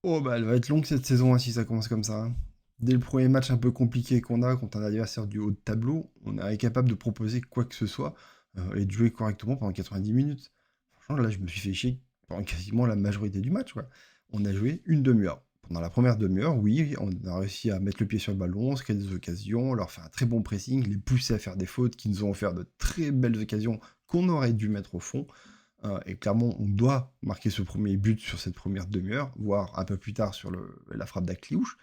Oh bah elle va être longue cette saison hein, si ça commence comme ça, hein. Dès le premier match un peu compliqué qu'on a contre un adversaire du haut de tableau, on est incapable de proposer quoi que ce soit et de jouer correctement pendant 90 minutes. Franchement, là, je me suis fait chier pendant quasiment la majorité du match, quoi. On a joué une demi-heure. Pendant la première demi-heure, oui, on a réussi à mettre le pied sur le ballon, se créer des occasions, leur faire un très bon pressing, les pousser à faire des fautes qui nous ont offert de très belles occasions qu'on aurait dû mettre au fond. Et clairement, on doit marquer ce premier but sur cette première demi-heure, voire un peu plus tard sur la frappe d'Akliouche.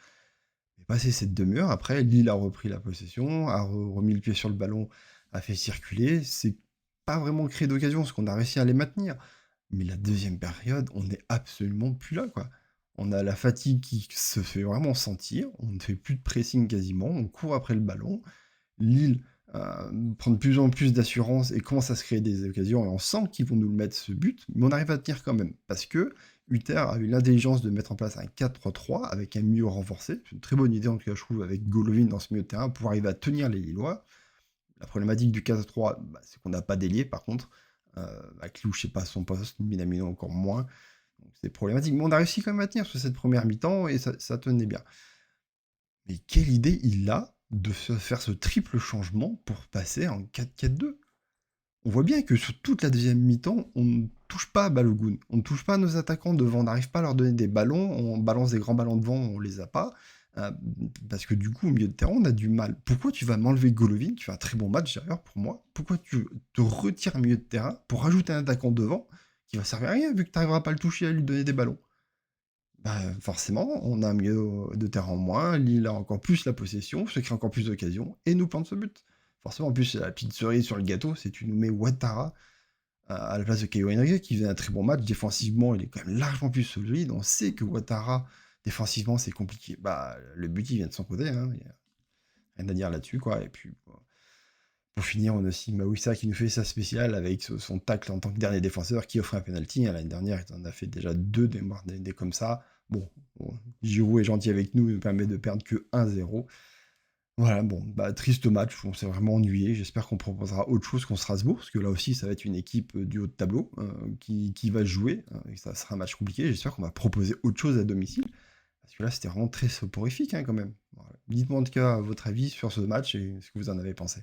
Mais passé cette demi-heure, après, Lille a repris la possession, a remis le pied sur le ballon, a fait circuler. C'est pas vraiment créé d'occasion, parce qu'on a réussi à les maintenir. Mais la deuxième période, on n'est absolument plus là, quoi. On a la fatigue qui se fait vraiment sentir, on ne fait plus de pressing quasiment, on court après le ballon. Lille prend de plus en plus d'assurance et commence à se créer des occasions, et on sent qu'ils vont nous le mettre ce but, mais on arrive à tenir quand même, parce que Uther a eu l'intelligence de mettre en place un 4-3-3 avec un milieu renforcé. C'est une très bonne idée en tout cas, je trouve, avec Golovin dans ce milieu de terrain pour arriver à tenir les Lillois. La problématique du 4-3, bah, c'est qu'on n'a pas d'ailier par contre. Akliou, je sais pas son poste, Minamino encore moins. Donc c'est problématique. Mais on a réussi quand même à tenir sur cette première mi-temps et ça tenait bien. Mais quelle idée il a de faire ce triple changement pour passer en 4-4-2? On voit bien que sur toute la deuxième mi-temps, on ne touche pas à Balogun. On ne touche pas à nos attaquants devant, on n'arrive pas à leur donner des ballons, on balance des grands ballons devant, on les a pas. Euh, Parce que du coup, au milieu de terrain, on a du mal. Pourquoi tu vas m'enlever Golovin, qui fait un très bon match d'ailleurs pour moi? Pourquoi tu te retires au milieu de terrain pour rajouter un attaquant devant qui va servir à rien vu que tu n'arriveras pas à le toucher et à lui donner des ballons? Bah, forcément, on a un milieu de terrain en moins, Lille a encore plus la possession, se crée encore plus d'occasions, et nous plante ce but. Forcément, en plus, la petite cerise sur le gâteau, c'est que tu nous mets Ouattara à la place de Caio Henrique, qui faisait un très bon match. Défensivement, il est quand même largement plus solide. On sait que Ouattara, défensivement, c'est compliqué. Bah, le but, il vient de son côté, hein. Il n'y a rien à dire là-dessus, quoi. Et puis, pour finir, on a aussi Maouissa qui nous fait sa spéciale avec son tacle en tant que dernier défenseur qui offre un penalty. L'année dernière, il en a fait déjà deux des comme ça. Bon, Giroud est gentil avec nous, il nous permet de perdre que 1-0. Voilà, bon, bah, triste match, on s'est vraiment ennuyé. J'espère qu'on proposera autre chose contre Strasbourg, parce que là aussi, ça va être une équipe du haut de tableau qui va jouer, et ça sera un match compliqué. J'espère qu'on va proposer autre chose à domicile, parce que là, c'était vraiment très soporifique hein, quand même. Voilà. Dites-moi en tout cas votre avis sur ce match et ce que vous en avez pensé.